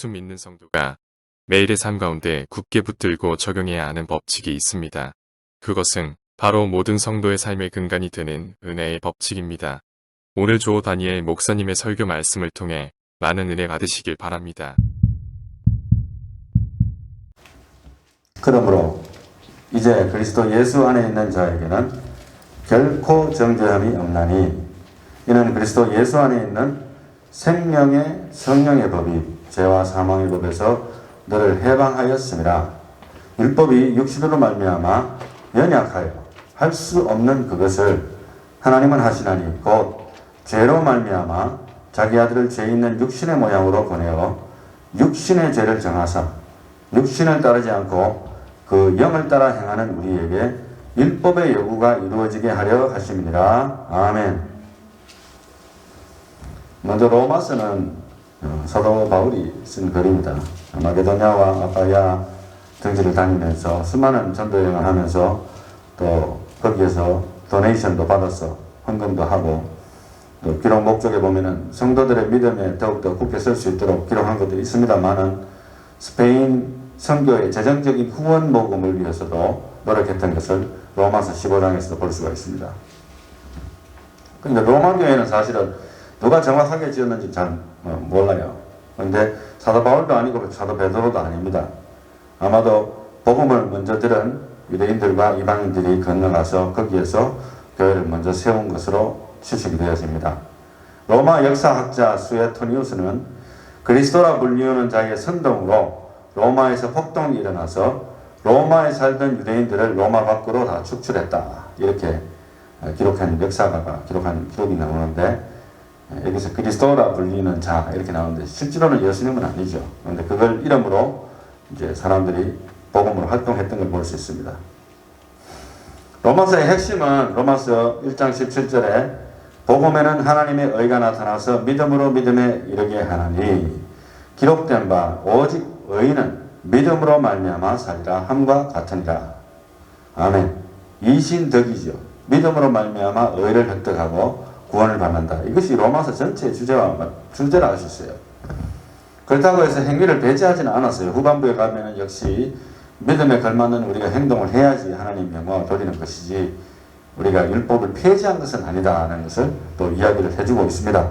예수 믿는 성도가 매일의 삶 가운데 굳게 붙들고 적용해야 하는 법칙이 있습니다. 그것은 바로 모든 성도의 삶의 근간이 되는 은혜의 법칙입니다. 오늘 조 다니엘 목사님의 설교 말씀을 통해 많은 은혜 받으시길 바랍니다. 그러므로 이제 그리스도 예수 안에 있는 자에게는 결코 정죄함이 없나니 이는 그리스도 예수 안에 있는 생명의 성령의 법이 죄와 사망의 법에서 너를 해방하였음이라. 율법이 육신으로 말미암아 연약하여 할 수 없는 그것을 하나님은 하시나니 곧 죄로 말미암아 자기 아들을 죄 있는 육신의 모양으로 보내어 육신의 죄를 정하사 육신을 따르지 않고 그 영을 따라 행하는 우리에게 율법의 요구가 이루어지게 하려 하심이니라. 아멘. 먼저 로마서는 사도 바울이 쓴 글입니다. 마게도냐와 아카야 등지를 다니면서 수많은 전도 여행을 하면서 또 거기에서 도네이션도 받아서 헌금도 하고 또 기록 목적에 보면은 성도들의 믿음에 더욱더 굳게 설 수 있도록 기록한 것도 있습니다만은 스페인 선교의 재정적인 후원 모금을 위해서도 노력했던 것을 로마서 15장에서도 볼 수가 있습니다. 그런데 로마 교회는 사실은 누가 정확하게 지었는지 잘 몰라요. 그런데 사도 바울도 아니고 사도 베드로도 아닙니다. 아마도 복음을 먼저 들은 유대인들과 이방인들이 건너가서 거기에서 교회를 먼저 세운 것으로 추측이 되어집니다. 로마 역사학자 수에토니우스는 그리스도라 불리우는 자의 선동으로 로마에서 폭동이 일어나서 로마에 살던 유대인들을 로마 밖으로 다 축출했다. 이렇게 기록한 역사가가 기록한 기록이 나오는데 여기서 그리스도라 불리는 자 이렇게 나오는데 실제로는 예수님은 아니죠. 그런데 그걸 이름으로 이제 사람들이 복음으로 활동했던 걸 볼 수 있습니다. 로마서의 핵심은 로마서 1장 17절에 복음에는 하나님의 의가 나타나서 믿음으로 믿음에 이르게 하나니 기록된 바 오직 의인은 믿음으로 말미암아 살리라 함과 같으니라. 아멘. 이신덕이죠. 믿음으로 말미암아 의를 획득하고 구원을 받는다. 이것이 로마서 전체의 주제라 할 수 있어요. 그렇다고 해서 행위를 배제하지는 않았어요. 후반부에 가면은 역시 믿음에 걸맞는 우리가 행동을 해야지 하나님 영광을 돌리는 것이지 우리가 율법을 폐지한 것은 아니다라는 것을 또 이야기를 해주고 있습니다.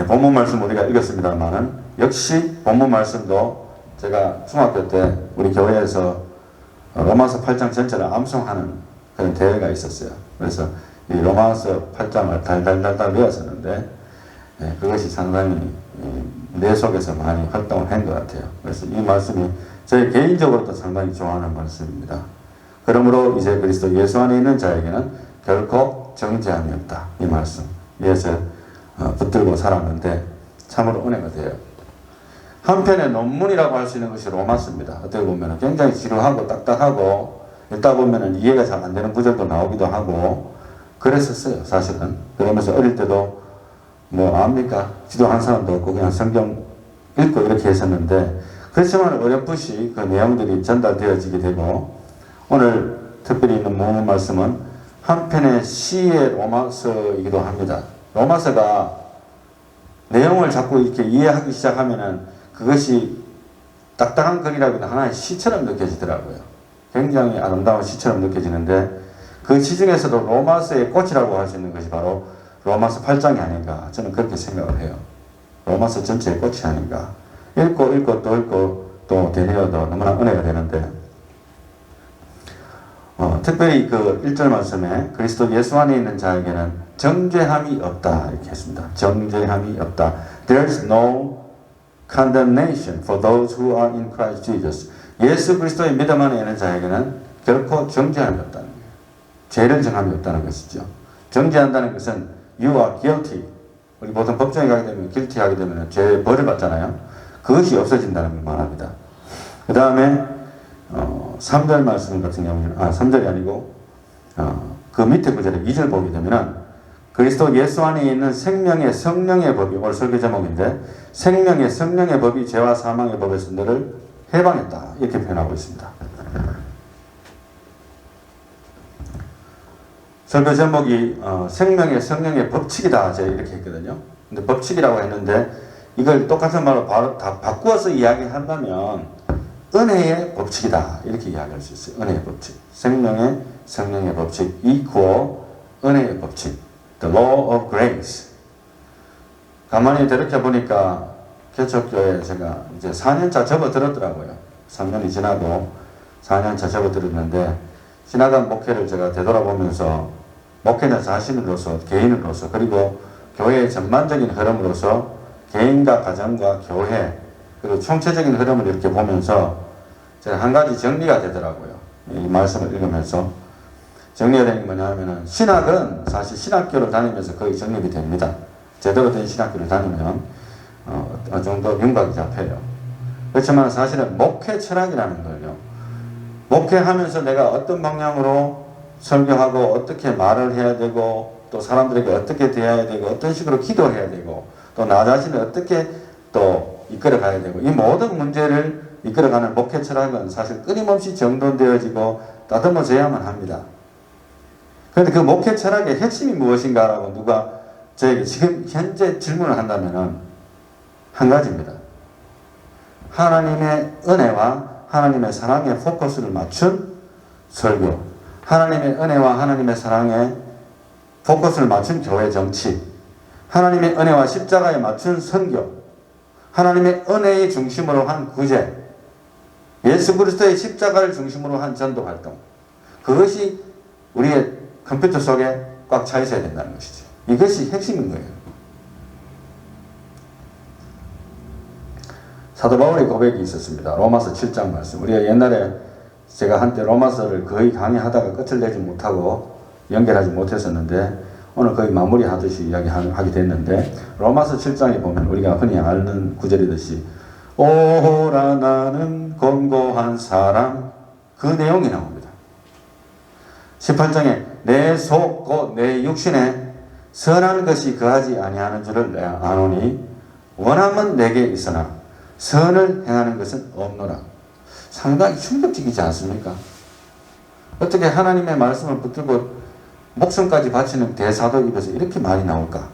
본문 말씀 우리가 읽었습니다만은 역시 본문 말씀도 제가 중학교 때 우리 교회에서 로마서 8장 전체를 암송하는 그런 대회가 있었어요. 그래서 이 로마서 8장을 달달달달 외웠었는데 그것이 상당히 내 속에서 많이 활동을 한 것 같아요. 그래서 이 말씀이 저희 개인적으로도 상당히 좋아하는 말씀입니다. 그러므로 이제 그리스도 예수 안에 있는 자에게는 결코 정죄함이 없다. 이 말씀 위에서 붙들고 살았는데 참으로 은혜가 돼요. 한편의 논문이라고 할 수 있는 것이 로마서입니다. 어떻게 보면 굉장히 지루하고 딱딱하고 읽다 보면 이해가 잘 안 되는 구절도 나오기도 하고 그랬었어요. 사실은. 그러면서 어릴 때도 뭐 압니까? 지도한 사람도 없고 그냥 성경 읽고 이렇게 했었는데 그렇지만 어렴풋이 그 내용들이 전달되어지게 되고 오늘 특별히 있는 본문 말씀은 한편의 시의 로마서이기도 합니다. 로마서가 내용을 자꾸 이렇게 이해하기 시작하면은 그것이 딱딱한 글이라기보다 하나의 시처럼 느껴지더라고요. 굉장히 아름다운 시처럼 느껴지는데 그 시중에서도 로마서의 꽃이라고 할 수 있는 것이 바로 로마서 8장이 아닌가 저는 그렇게 생각을 해요. 로마서 전체의 꽃이 아닌가. 읽고 또 읽고 또 되뇌어도 너무나 은혜가 되는데 특별히 그 1절 말씀에 그리스도 예수 안에 있는 자에게는 정죄함이 없다 이렇게 했습니다. 정죄함이 없다. There's no condemnation for those who are in Christ Jesus. 예수 그리스도의 믿음 안에 있는 자에게는 결코 정죄함이 없다는 거예요. 죄를 정함이 없다는 것이죠. 정죄한다는 것은 you are guilty. 우리 보통 법정에 가게 되면 guilty 하게 되면 죄 벌을 받잖아요. 그것이 없어진다는 걸 말합니다. 그 다음에 3절 말씀 같은 경우는 3절이 아니고 그 밑에 구절에 2절 보게 되면은 그리스도 예수 안에 있는 생명의 성령의 법이 오늘 설교 제목인데 생명의 성령의 법이 죄와 사망의 법에서 너를 해방했다 이렇게 표현하고 있습니다. 설교 제목이 생명의 성령의 법칙이다 제가 이렇게 했거든요. 근데 법칙이라고 했는데 이걸 똑같은 말로 바로 다 바꾸어서 이야기한다면 은혜의 법칙이다 이렇게 이야기할 수 있어요. 은혜의 법칙, 생명의 성령의 법칙 equal 은혜의 법칙, the law of grace. 가만히 되돌려 보니까 개척교회에 제가 이제 4년차 접어들었더라고요. 3년이 지나고 4년차 접어들었는데 지나간 목회를 제가 되돌아보면서 목회자 자신으로서 개인으로서 그리고 교회의 전반적인 흐름으로서 개인과 가정과 교회 그리고 총체적인 흐름을 이렇게 보면서 제가 한 가지 정리가 되더라고요. 이 말씀을 읽으면서 정리가 되는 게 뭐냐면은 신학은 사실 신학교를 다니면서 거의 정립이 됩니다. 제대로 된 신학교를 다니면 어느 정도 윤곽이 잡혀요. 그렇지만 사실은 목회 철학이라는 걸요. 목회하면서 내가 어떤 방향으로 설교하고 어떻게 말을 해야 되고 또 사람들에게 어떻게 대해야 되고 어떤 식으로 기도해야 되고 또 나 자신을 어떻게 또 이끌어 가야 되고 이 모든 문제를 이끌어가는 목회 철학은 사실 끊임없이 정돈되어지고 다듬어져야만 합니다. 그런데 그 목회 철학의 핵심이 무엇인가라고 누가 저에게 지금 현재 질문을 한다면은 한 가지입니다. 하나님의 은혜와 하나님의 사랑에 포커스를 맞춘 설교, 하나님의 은혜와 하나님의 사랑에 포커스를 맞춘 교회 정치, 하나님의 은혜와 십자가에 맞춘 선교, 하나님의 은혜의 중심으로 한 구제, 예수 그리스도의 십자가를 중심으로 한 전도 활동, 그것이 우리의 컴퓨터 속에 꽉 차 있어야 된다는 것이죠. 이것이 핵심인 거예요. 사도 바울의 고백이 있었습니다. 로마서 7장 말씀. 우리가 옛날에 제가 한때 로마서를 거의 강의하다가 끝을 내지 못하고 연결하지 못했었는데 오늘 거의 마무리하듯이 이야기하게 됐는데 로마서 7장에 보면 우리가 흔히 아는 구절이듯이 오라 나는 권고한 사람 그 내용이 나옵니다. 18장에 내 속 곧 내 육신에 선한 것이 거하지 아니하는 줄을 내가 아노니 원함은 내게 있으나 선을 행하는 것은 없노라. 상당히 충격적이지 않습니까? 어떻게 하나님의 말씀을 붙들고 목숨까지 바치는 대사도 입에서 이렇게 말이 나올까?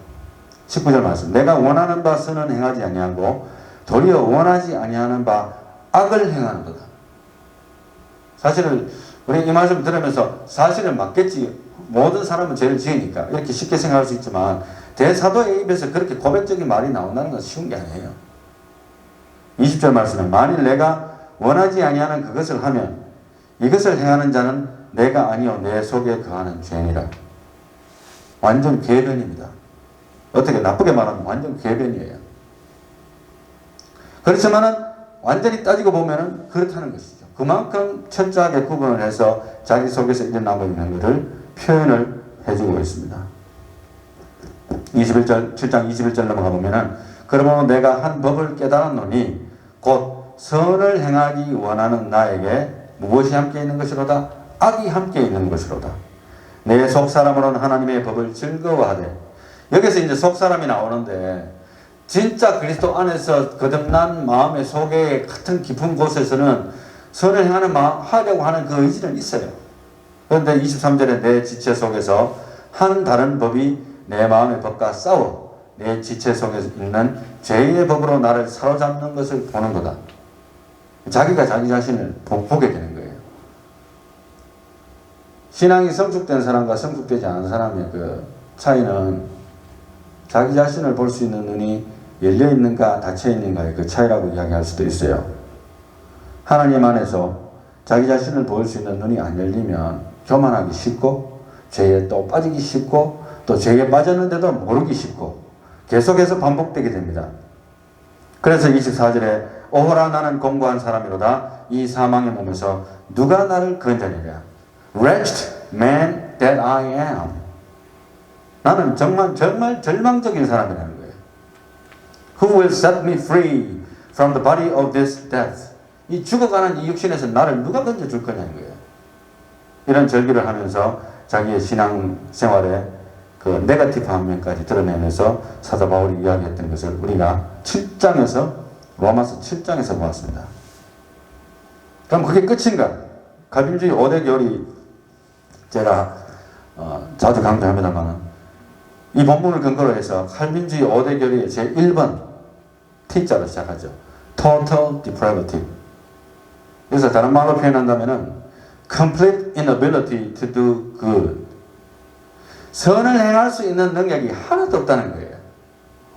19절 말씀. 내가 원하는 바 선은 행하지 아니하고 도리어 원하지 아니하는 바 악을 행하는 거다. 사실은 우리 이 말씀 들으면서 사실은 맞겠지. 모든 사람은 죄를 지으니까 이렇게 쉽게 생각할 수 있지만 대사도의 입에서 그렇게 고백적인 말이 나온다는 건 쉬운 게 아니에요. 20절 말씀은 만일 내가 원하지 아니하는 그것을 하면 이것을 행하는 자는 내가 아니요 내 속에 거하는 죄니라. 완전 궤변입니다. 어떻게 나쁘게 말하면 완전 궤변이에요. 그렇지만은 완전히 따지고 보면은 그렇다는 것이죠. 그만큼 철저하게 구분을 해서 자기 속에서 일어나고 있는 것을 표현을 해주고 있습니다. 7장 21절 넘어가 보면은 그러므로 내가 한 법을 깨달았노니 곧 선을 행하기 원하는 나에게 무엇이 함께 있는 것이로다? 악이 함께 있는 것이로다. 내 속사람으로는 하나님의 법을 즐거워하되 여기서 이제 속사람이 나오는데 진짜 그리스도 안에서 거듭난 마음의 속에 같은 깊은 곳에서는 선을 행하는 하려고 하는 그 의지는 있어요. 그런데 23절에 내 지체 속에서 한 다른 법이 내 마음의 법과 싸워 내 지체 속에 있는 죄의 법으로 나를 사로잡는 것을 보는 거다. 자기가 자기 자신을 보게 되는 거예요. 신앙이 성숙된 사람과 성숙되지 않은 사람의 그 차이는 자기 자신을 볼 수 있는 눈이 열려 있는가 닫혀 있는가의 그 차이라고 이야기할 수도 있어요. 하나님 안에서 자기 자신을 볼 수 있는 눈이 안 열리면 교만하기 쉽고 죄에 또 빠지기 쉽고 또 죄에 빠졌는데도 모르기 쉽고 계속해서 반복되게 됩니다. 그래서 24절에 오호라 나는 공고한 사람이로다 이 사망의 몸에서 누가 나를 건져내랴. Wretched man that I am. 나는 정말 절망적인 사람이라는 거예요. Who will set me free from the body of this death? 이 죽어가는 이 육신에서 나를 누가 건져줄 거냐는 거예요. 이런 절기를 하면서 자기의 신앙 생활에 그 네거티브한 면까지 드러내면서 사도 바울이 이야기했던 것을 우리가 7장에서 로마서 7장에서 보았습니다. 그럼 그게 끝인가? 칼빈주의 5대 교리 제가 자주 강조합니다만 이 본문을 근거로 해서 칼빈주의 5대 교리의 제1번 T자로 시작하죠. Total depravity. 그래서 다른 말로 표현한다면은 complete inability to do good. 선을 행할 수 있는 능력이 하나도 없다는 거예요.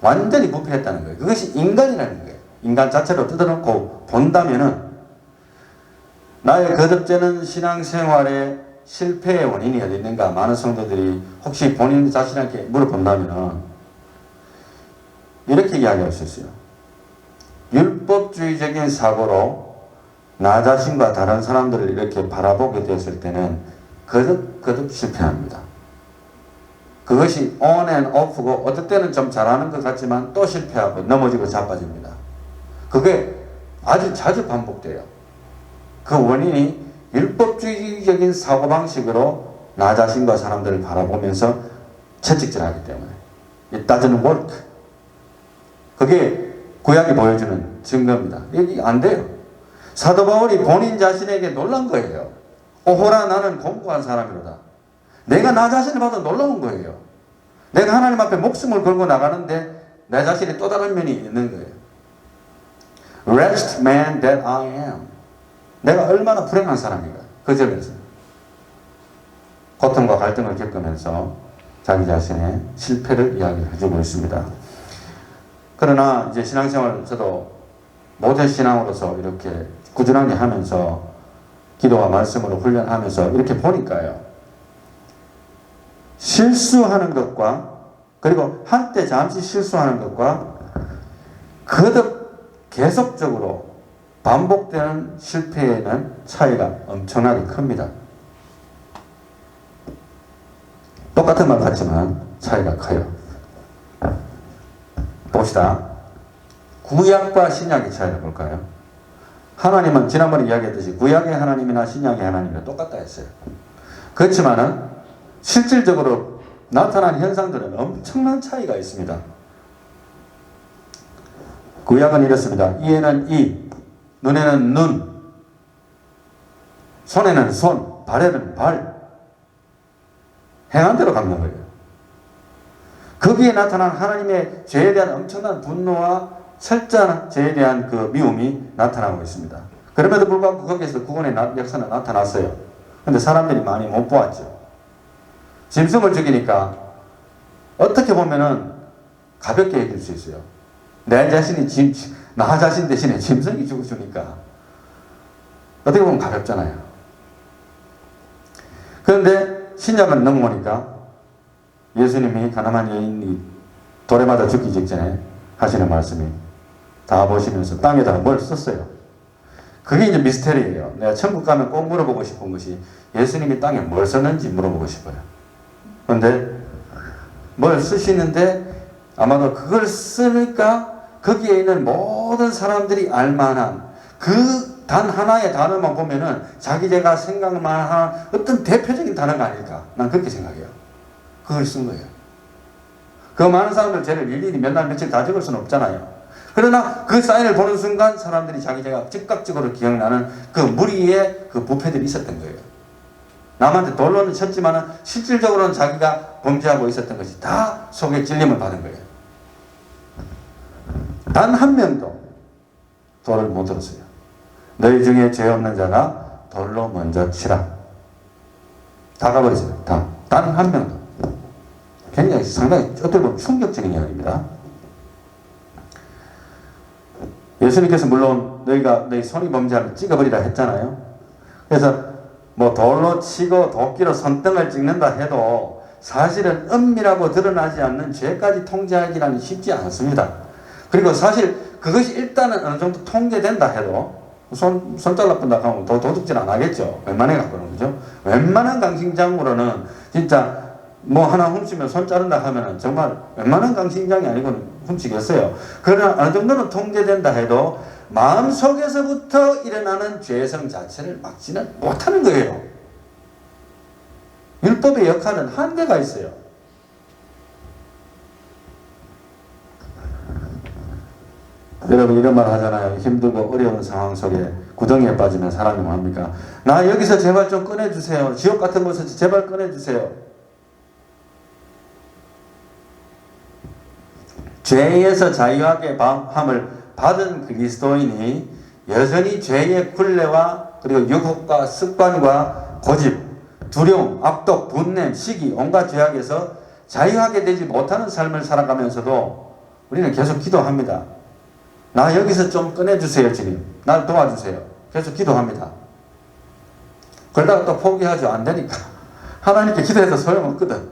완전히 부패했다는 거예요. 그것이 인간이라는 거예요. 인간 자체로 뜯어놓고 본다면은 나의 거듭되는 신앙생활의 실패의 원인이 어디 있는가? 많은 성도들이 혹시 본인 자신에게 물어본다면 이렇게 이야기할 수 있어요. 율법주의적인 사고로 나 자신과 다른 사람들을 이렇게 바라보게 되었을 때는 거듭 실패합니다. 그것이 on and off고 어떨 때는 좀 잘하는 것 같지만 또 실패하고 넘어지고 자빠집니다. 그게 아주 자주 반복돼요. 그 원인이 율법주의적인 사고방식으로 나 자신과 사람들을 바라보면서 채찍질하기 때문에 It doesn't work. 그게 구약이 보여주는 증거입니다. 이게 안 돼요. 사도 바울이 본인 자신에게 놀란 거예요. 오호라 나는 공고한 사람이로다. 내가 나 자신을 봐도 놀라운 거예요. 내가 하나님 앞에 목숨을 걸고 나가는데 내 자신이 또 다른 면이 있는 거예요. Wretched man that I am. 내가 얼마나 불행한 사람인가. 그 점에서 고통과 갈등을 겪으면서 자기 자신의 실패를 이야기해주고 있습니다. 그러나 이제 신앙생활 저도 모태 신앙으로서 이렇게 꾸준하게 하면서 기도와 말씀으로 훈련하면서 이렇게 보니까요. 실수하는 것과 그리고 한때 잠시 실수하는 것과 거듭 계속적으로 반복되는 실패에는 차이가 엄청나게 큽니다. 똑같은 말 같지만 차이가 커요. 봅시다. 구약과 신약의 차이를 볼까요? 하나님은 지난번에 이야기했듯이 구약의 하나님이나 신약의 하나님이나 똑같다 했어요. 그렇지만은 실질적으로 나타난 현상들은 엄청난 차이가 있습니다. 구약은 이렇습니다. 이에는 이, 눈에는 눈, 손에는 손, 발에는 발. 행한 대로 갚는 거예요. 거기에 나타난 하나님의 죄에 대한 엄청난 분노와 철저한 죄에 대한 그 미움이 나타나고 있습니다. 그럼에도 불구하고 거기에서 구원의 역사는 나타났어요. 근데 사람들이 많이 못 보았죠. 짐승을 죽이니까 어떻게 보면은 가볍게 여길 수 있어요. 내 자신이 나 자신 대신에 짐승이 죽어주니까 어떻게 보면 가볍잖아요. 그런데 신약은 넘어오니까 예수님이 가늠한 여인이 돌에 맞아 죽기 직전에 하시는 말씀이 다 보시면서 땅에다가 뭘 썼어요. 그게 이제 미스테리예요. 내가 천국 가면 꼭 물어보고 싶은 것이 예수님이 땅에 뭘 썼는지 물어보고 싶어요. 그런데 뭘 쓰시는데 아마도 그걸 쓰니까 거기에 있는 모든 사람들이 알만한 그 단 하나의 단어만 보면은 자기 제가 생각만 한 어떤 대표적인 단어가 아닐까. 난 그렇게 생각해요. 그걸 쓴 거예요. 그 많은 사람들 죄를 일일이 몇 날 며칠 다 적을 수는 없잖아요. 그러나 그 사인을 보는 순간 사람들이 자기 제가 즉각적으로 기억나는 그 무리의 그 부패들이 있었던 거예요. 남한테 돌로는 쳤지만은 실질적으로는 자기가 범죄하고 있었던 것이 다 속에 찔림을 받은 거예요. 단 한 명도 돌을 못 들었어요. 너희 중에 죄 없는 자가 돌로 먼저 치라. 다 가버렸어요. 다. 단 한 명도. 굉장히 상당히 어떻게 보면 충격적인 이야기입니다. 예수님께서 물론 너희 손이 범죄하면 찍어버리라 했잖아요. 그래서 뭐 돌로 치고 도끼로 손등을 찍는다 해도 사실은 은밀하고 드러나지 않는 죄까지 통제하기란 쉽지 않습니다. 그리고 사실 그것이 일단은 어느 정도 통제된다 해도 손 잘라본다 하면 도둑질 안 하겠죠. 웬만해 갖고는. 그죠? 웬만한 강심장으로는 진짜 뭐 하나 훔치면 손 자른다 하면은 정말 웬만한 강심장이 아니고는 훔치겠어요. 그러나 어느 정도는 통제된다 해도 마음속에서부터 일어나는 죄성 자체를 막지는 못하는 거예요. 율법의 역할은 한계가 있어요. 여러분 이런 말 하잖아요. 힘들고 어려운 상황 속에 구덩이에 빠지면 사람이 뭐 합니까? 나 여기서 제발 좀 꺼내주세요. 지옥 같은 곳에서 제발 꺼내주세요. 죄에서 자유하게 함을 받은 그리스도인이 여전히 죄의 굴레와 그리고 유혹과 습관과 고집, 두려움, 압독, 분냄, 시기, 온갖 죄악에서 자유하게 되지 못하는 삶을 살아가면서도 우리는 계속 기도합니다. 나 여기서 좀 꺼내주세요, 주님. 날 도와주세요. 계속 기도합니다. 그러다가 또 포기하죠. 안 되니까. 하나님께 기도해도 소용없거든.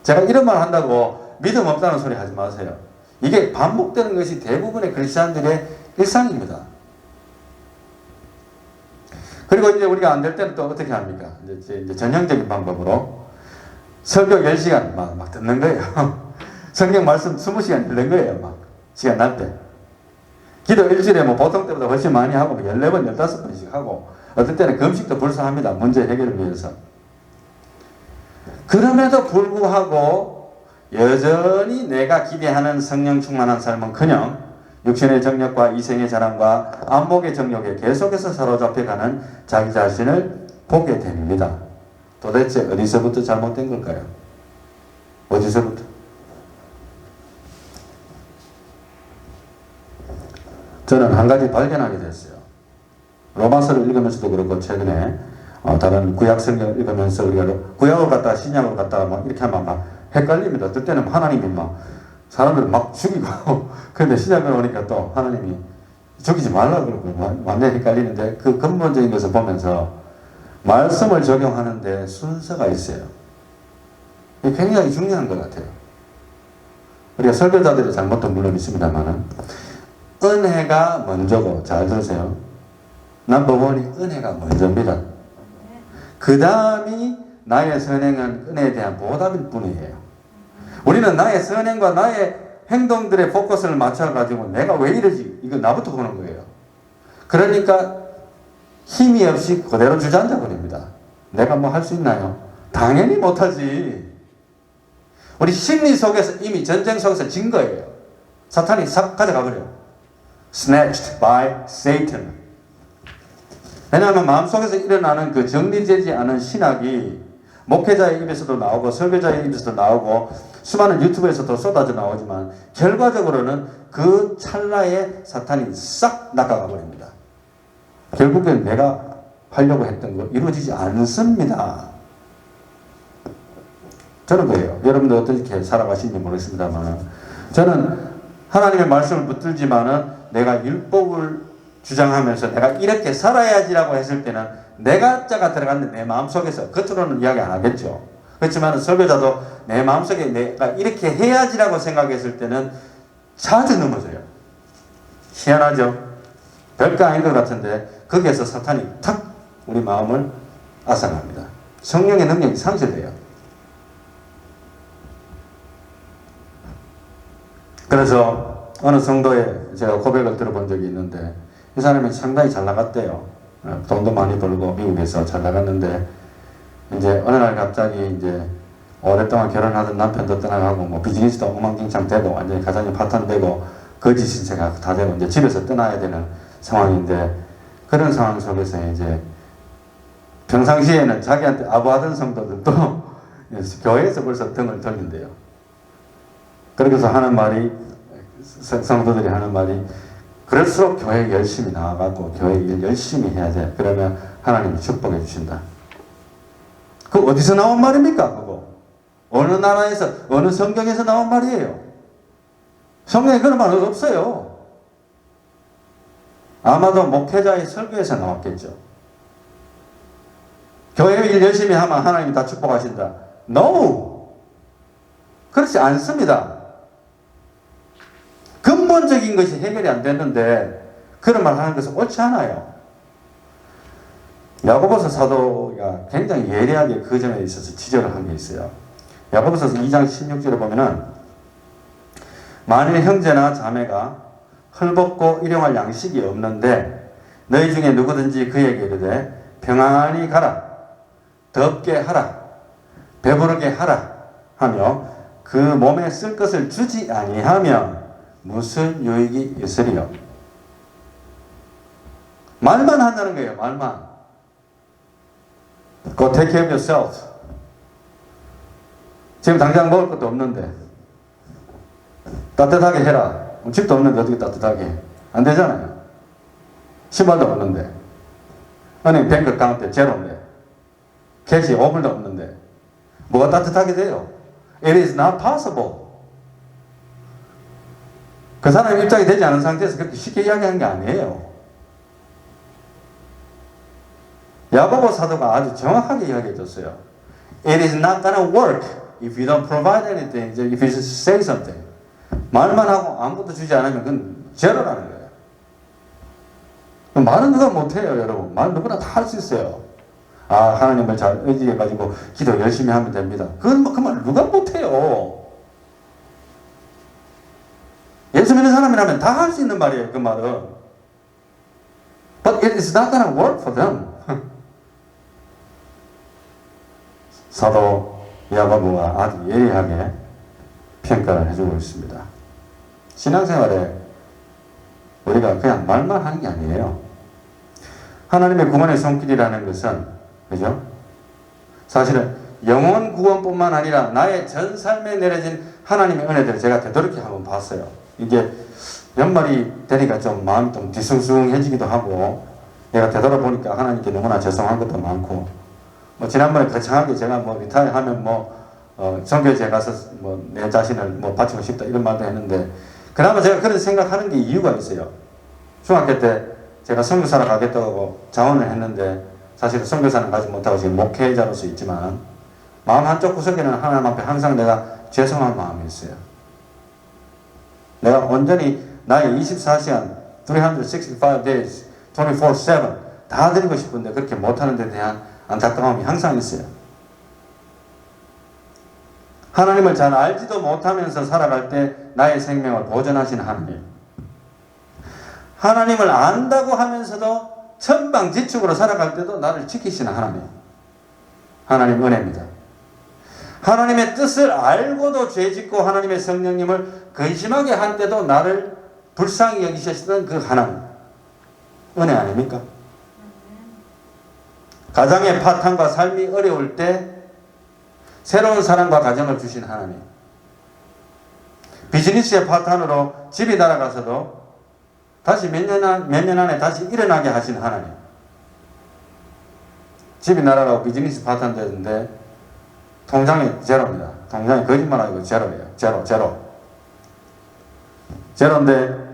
제가 이런 말 한다고 믿음 없다는 소리 하지 마세요. 이게 반복되는 것이 대부분의 크리스찬들의 일상입니다. 그리고 이제 우리가 안 될 때는 또 어떻게 합니까? 이제 전형적인 방법으로 설교 10시간 막 듣는 거예요. 성경 말씀 20시간 듣는 거예요. 막 시간 날 때. 기도 일주일에 뭐 보통 때보다 훨씬 많이 하고 14번, 15번씩 하고 어떤 때는 금식도 불사합니다. 문제 해결을 위해서. 그럼에도 불구하고 여전히 내가 기대하는 성령 충만한 삶은커녕 육신의 정력과 이생의 자랑과 안목의 정욕에 계속해서 사로잡혀가는 자기 자신을 보게 됩니다. 도대체 어디서부터 잘못된 걸까요? 어디서부터? 저는 한 가지 발견하게 됐어요. 로마서를 읽으면서도 그렇고 최근에 다른 구약 성경을 읽으면서 우리가 구약을 갖다가 신약을 갖다가 막 이렇게 하면 막 헷갈립니다. 어떨 때는 하나님이 막 사람들을 막 죽이고 그런데 신약을 오니까 또 하나님이 죽이지 말라 그러고 완전히 헷갈리는데 그 근본적인 것을 보면서 말씀을 적용하는데 순서가 있어요. 이게 굉장히 중요한 것 같아요. 우리가 설교자들의 잘못도 물론 있습니다만은 은혜가 먼저고, 잘 들으세요. 넘버원이 은혜가 먼저입니다. 그 다음이 나의 선행은 은혜에 대한 보답일 뿐이에요. 우리는 나의 선행과 나의 행동들의 포커스를 맞춰가지고 내가 왜 이러지? 이거 나부터 보는 거예요. 그러니까 힘이 없이 그대로 주저앉아 버립니다. 내가 뭐 할 수 있나요? 당연히 못하지. 우리 심리 속에서 이미 전쟁 속에서 진 거예요. 사탄이 싹 가져가 버려요. Snatched by Satan. 왜냐하면 마음속에서 일어나는 그 정리되지 않은 신학이 목회자의 입에서도 나오고 설교자의 입에서도 나오고 수많은 유튜브에서도 쏟아져 나오지만 결과적으로는 그 찰나에 사탄이 싹 낚아가 버립니다. 결국엔 내가 하려고 했던 거 이루어지지 않습니다. 저는 그래요. 여러분들 어떻게 살아가시는지 모르겠습니다만 저는 하나님의 말씀을 붙들지만은 내가 율법을 주장하면서 내가 이렇게 살아야지라고 했을 때는 내가 자가 들어갔는데 내 마음속에서 겉으로는 이야기 안 하겠죠. 그렇지만 설교자도 내 마음속에 내가 이렇게 해야지라고 생각했을 때는 자주 넘어져요. 희한하죠. 별거 아닌 것 같은데 거기에서 사탄이 탁 우리 마음을 앗아갑니다. 성령의 능력이 상실돼요. 그래서 어느 성도에 제가 고백을 들어본 적이 있는데 이 사람이 상당히 잘 나갔대요. 돈도 많이 벌고 미국에서 잘 나갔는데 이제 어느 날 갑자기 이제 오랫동안 결혼하던 남편도 떠나가고 뭐 비즈니스도 엉망진창 되고 완전히 가정이 파탄되고 거지 신세가 다 되고 이제 집에서 떠나야 되는 상황인데 그런 상황 속에서 이제 평상시에는 자기한테 아부하던 성도들도 교회에서 벌써 등을 돌린대요. 그래서 하는 말이 성도들이 하는 말이 그럴수록 교회 열심히 나아가고 교회 일 열심히 해야 돼. 그러면 하나님이 축복해 주신다. 그 어디서 나온 말입니까? 그거 어느 나라에서 어느 성경에서 나온 말이에요. 성경에 그런 말은 없어요. 아마도 목회자의 설교에서 나왔겠죠. 교회 일 열심히 하면 하나님이 다 축복하신다. No! 그렇지 않습니다. 근본적인 것이 해결이 안 됐는데 그런 말 하는 것은 옳지 않아요. 야고보서 사도가 굉장히 예리하게 그 점에 있어서 지적을 한 게 있어요. 야고보서 2장 16절에 보면은 만일 형제나 자매가 헐벗고 일용할 양식이 없는데 너희 중에 누구든지 그에게 이르되 평안히 가라, 덥게 하라, 배부르게 하라 하며 그 몸에 쓸 것을 주지 아니하면 무슨 유익이 있으리요? 말만 한다는 거예요. 말만. Go take care of yourself. 지금 당장 먹을 것도 없는데 따뜻하게 해라. 집도 없는데 어떻게 따뜻하게 해? 안 되잖아요. 신발도 없는데, 은행 뱅크 카운트에 제로인데, 캐시 5불도 없는데, 뭐가 따뜻하게 돼요? It is not possible. 그 사람 입장이 되지 않은 상태에서 그렇게 쉽게 이야기한 게 아니에요. 야고보 사도가 아주 정확하게 이야기해 줬어요. It is not gonna work if you don't provide anything, if you just say something. 말만 하고 아무것도 주지 않으면 그건 제로라는 거예요. 말은 누가 못해요, 여러분. 말 누구나 다 할 수 있어요. 아, 하나님을 잘 의지해가지고 기도 열심히 하면 됩니다. 그건 뭐 그 말 누가 못해요. 예수 믿는 사람이라면 다 할 수 있는 말이에요, 그 말은. But it is not gonna work for them. 사도 야고보가 아주 예리하게 평가를 해주고 있습니다. 신앙생활에 우리가 그냥 말만 하는 게 아니에요. 하나님의 구원의 손길이라는 것은, 그죠? 사실은 영혼 구원뿐만 아니라 나의 전 삶에 내려진 하나님의 은혜들을 제가 되돌이켜 한번 봤어요. 이게 연말이 되니까 좀 마음이 좀 뒤숭숭해지기도 하고, 내가 되돌아보니까 하나님께 너무나 죄송한 것도 많고, 뭐 지난번에 거창하게 제가 뭐 리타이어 하면 선교지에 가서 내 자신을 바치고 싶다 이런 말도 했는데, 그나마 제가 그런 생각하는 게 이유가 있어요. 중학교 때 제가 선교사로 가겠다고 자원을 했는데, 사실은 선교사는 가지 못하고 지금 목회자로서 있지만, 마음 한쪽 구석에는 하나님 앞에 항상 내가 죄송한 마음이 있어요. 내가 온전히 나의 24시간, 365 days, 24/7 다 드리고 싶은데 그렇게 못하는 데 대한 안타까움이 항상 있어요. 하나님을 잘 알지도 못하면서 살아갈 때 나의 생명을 보존하시는 하나님. 하나님을 안다고 하면서도 천방지축으로 살아갈 때도 나를 지키시는 하나님. 하나님 은혜입니다. 하나님의 뜻을 알고도 죄짓고 하나님의 성령님을 근심하게 한 때도 나를 불쌍히 여기셨던 그 하나님. 은혜 아닙니까? 가정의 파탄과 삶이 어려울 때 새로운 사랑과 가정을 주신 하나님. 비즈니스의 파탄으로 집이 날아가서도 다시 몇 년 안에 다시 일어나게 하신 하나님. 집이 날아가고 비즈니스 파탄 되는데 통장이 제로입니다. 통장이 거짓말하고 제로예요. 제로인데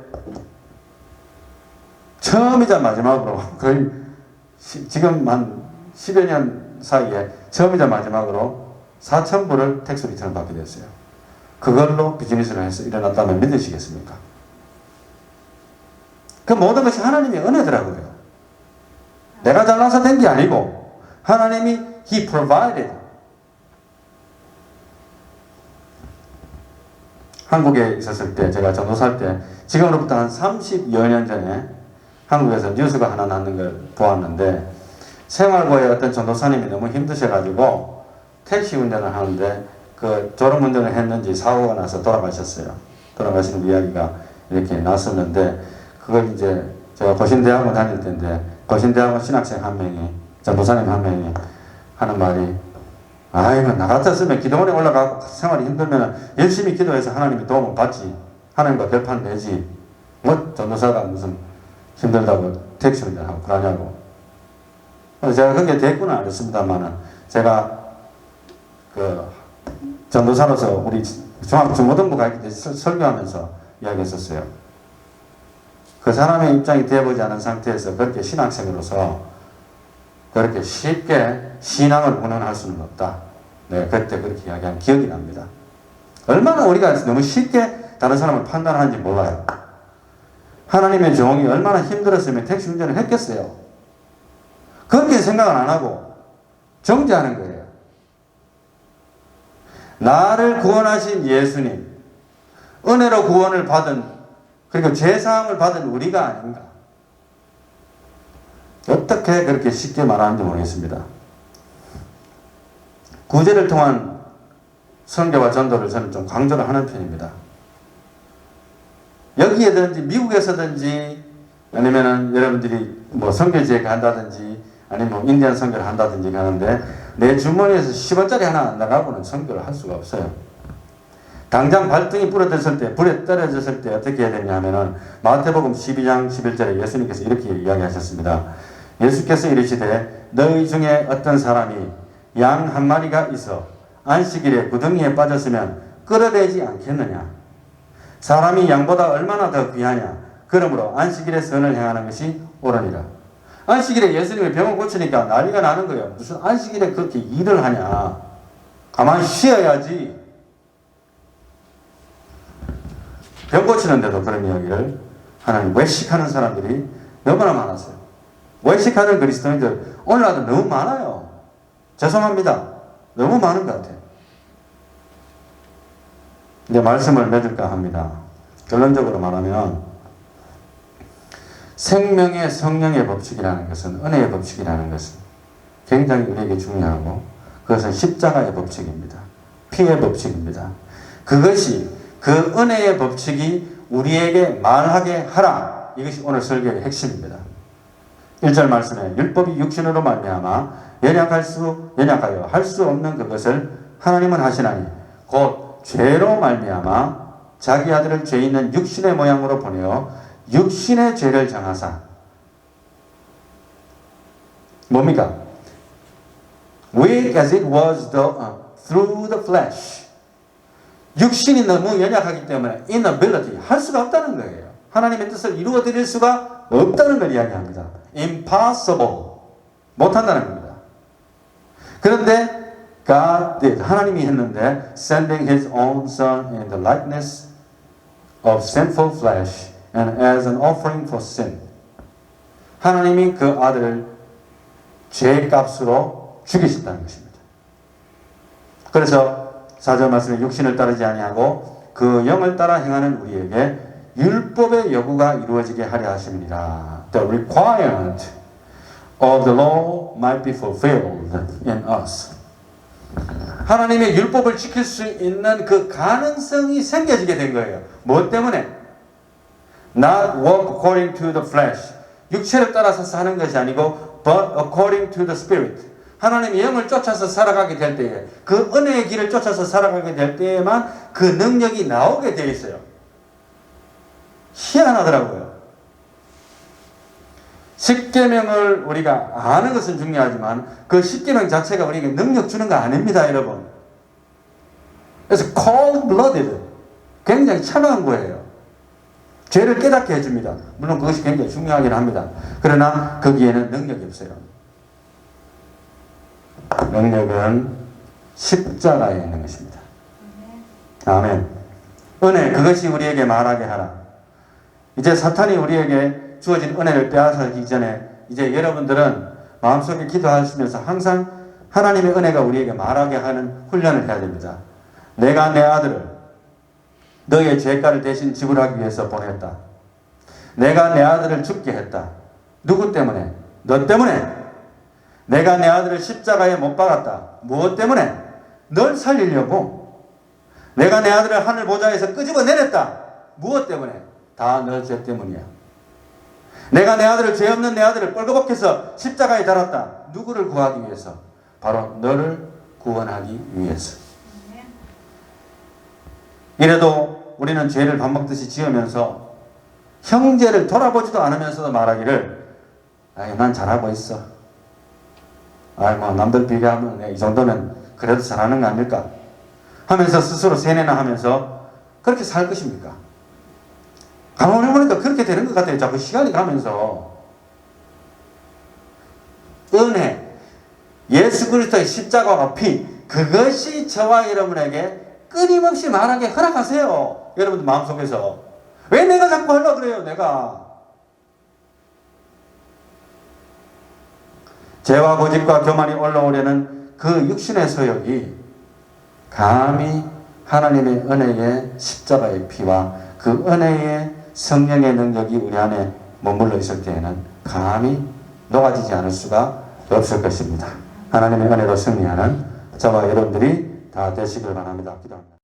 처음이자 마지막으로 거의 지금 한 10여 년 사이에 처음이자 마지막으로 4,000불을 텍스 리턴을 받게 됐어요. 그걸로 비즈니스를 해서 일어났다면 믿으시겠습니까? 그 모든 것이 하나님의 은혜더라고요. 내가 잘나서 된 게 아니고 하나님이 He provided. 한국에 있었을 때, 제가 전도사할 때, 지금으로부터 한 30여 년 전에 한국에서 뉴스가 하나 났는 걸 보았는데, 생활고의 어떤 전도사님이 너무 힘드셔가지고 택시 운전을 하는데 그 졸음운전을 했는지 사고가 나서 돌아가셨어요. 돌아가시는 이야기가 이렇게 났었는데, 그걸 이제 제가 고신대학원 다닐 때인데, 고신대학원 신학생 한 명이, 전도사님 한 명이 하는 말이, 아이고, 나 같았으면 기도원에 올라가고 생활이 힘들면 열심히 기도해서 하나님의 도움을 받지. 하나님과 결판 내지. 뭐, 전도사가 무슨 힘들다고 택시 운전하고 그러냐고. 그래서 제가 그게 됐구나 알았습니다만은, 제가 그 전도사로서 우리 중고등부 가르칠 때 설교하면서 이야기했었어요. 그 사람의 입장이 되어보지 않은 상태에서 그렇게 신학생으로서 그렇게 쉽게 신앙을 운운할 수는 없다. 네, 그때 그렇게 이야기한 기억이 납니다. 얼마나 우리가 너무 쉽게 다른 사람을 판단하는지 몰라요. 하나님의 종이 얼마나 힘들었으면 택시 운전을 했겠어요. 그렇게 생각을 안 하고 정죄하는 거예요. 나를 구원하신 예수님, 은혜로 구원을 받은, 그리고 죄사함을 받은 우리가 아닌가. 어떻게 그렇게 쉽게 말하는지 모르겠습니다. 구제를 통한 선교와 전도를 저는 좀 강조를 하는 편입니다. 여기에든지 미국에서든지 아니면은 여러분들이 뭐 선교지에 간다든지 아니면 뭐 인디안 선교를 한다든지 하는데 내 주머니에서 10원짜리 하나 안 나가고는 선교를 할 수가 없어요. 당장 발등이 부러졌을 때, 불에 떨어졌을 때 어떻게 해야 되냐면은 마태복음 12장 11절에 예수님께서 이렇게 이야기하셨습니다. 예수께서 이르시되 너희 중에 어떤 사람이 양 한 마리가 있어 안식일에 구덩이에 빠졌으면 끌어내지 않겠느냐. 사람이 양보다 얼마나 더 귀하냐. 그러므로 안식일에 선을 행하는 것이 옳으니라. 안식일에 예수님이 병을 고치니까 난리가 나는 거예요. 무슨 안식일에 그렇게 일을 하냐. 가만히 쉬어야지. 병 고치는데도 그런 이야기를 하나님 외식하는 사람들이 너무나 많았어요. 외식하는 그리스도인들 오늘날도 너무 많아요. 죄송합니다. 너무 많은 것 같아요. 이제 말씀을 맺을까 합니다. 결론적으로 말하면 생명의 성령의 법칙이라는 것은, 은혜의 법칙이라는 것은 굉장히 우리에게 중요하고, 그것은 십자가의 법칙입니다. 피의 법칙입니다. 그것이, 그 은혜의 법칙이 우리에게 말하게 하라. 이것이 오늘 설교의 핵심입니다. 1절 말씀에 율법이 육신으로 말미암아 연약하여 할 수 없는 그것을 하나님은 하시나니 곧 죄로 말미암아 자기 아들을 죄 있는 육신의 모양으로 보내어 육신의 죄를 정하사. 뭡니까? Weak as it was through the flesh. 육신이 너무 연약하기 때문에 inability, 할 수가 없다는 거예요. 하나님의 뜻을 이루어 드릴 수가 없다는 걸 이야기합니다. impossible, 못한다는 겁니다. 그런데 God did, 하나님이 했는데 sending His own Son in the likeness of sinful flesh and as an offering for sin. 하나님이 그 아들을 죄값으로 죽이셨다는 것입니다. 그래서 4절 말씀에 육신을 따르지 아니하고 그 영을 따라 행하는 우리에게 율법의 요구가 이루어지게 하려 하심이니라. The requirement of the law might be fulfilled in us. 하나님의 율법을 지킬 수 있는 그 가능성이 생겨지게 된 거예요. 뭐 때문에? Not walk according to the flesh. 육체를 따라서 사는 것이 아니고 but according to the spirit. 하나님의 영을 쫓아서 살아가게 될 때에, 그 은혜의 길을 쫓아서 살아가게 될 때에만 그 능력이 나오게 되어 있어요. 희한하더라고요. 십계명을 우리가 아는 것은 중요하지만 그 십계명 자체가 우리에게 능력 주는 거 아닙니다, 여러분. 그래서 cold-blooded, 굉장히 차가운 거예요. 죄를 깨닫게 해줍니다. 물론 그것이 굉장히 중요하긴 합니다. 그러나 거기에는 능력이 없어요. 능력은 십자가에 있는 것입니다. 아멘. 은혜, 그것이 우리에게 말하게 하라. 이제 사탄이 우리에게 주어진 은혜를 빼앗아가기 전에 이제 여러분들은 마음속에 기도하시면서 항상 하나님의 은혜가 우리에게 말하게 하는 훈련을 해야 됩니다. 내가 내 아들을 너의 죄가를 대신 지불하기 위해서 보냈다. 내가 내 아들을 죽게 했다. 누구 때문에? 너 때문에. 내가 내 아들을 십자가에 못 박았다. 무엇 때문에? 널 살리려고. 내가 내 아들을 하늘 보좌에서 끄집어 내렸다. 무엇 때문에? 다 너 죄 때문이야. 내가 내 아들을, 죄 없는 내 아들을 뻘거벗겨서 십자가에 달았다. 누구를 구하기 위해서? 바로 너를 구원하기 위해서. 이래도 우리는 죄를 밥 먹듯이 지으면서 형제를 돌아보지도 않으면서도 말하기를, 난 잘하고 있어. 뭐 남들 비교하면 이 정도면 그래도 잘하는 거 아닐까 하면서 스스로 세뇌나 하면서 그렇게 살 것입니까? 가만히 보니까 그렇게 되는 것 같아요. 자꾸 시간이 가면서. 은혜, 예수 그리스도의 십자가와 피, 그것이 저와 여러분에게 끊임없이 말하게 허락하세요. 여러분들 마음속에서. 왜 내가 자꾸 하려고 그래요, 내가? 죄와 고집과 교만이 올라오려는 그 육신의 소욕이 감히 하나님의 은혜의 십자가의 피와 그 은혜의 성령의 능력이 우리 안에 머물러 있을 때에는 감히 녹아지지 않을 수가 없을 것입니다. 하나님의 은혜로 승리하는 저와 여러분들이 다 되시길 바랍니다. 기도합니다.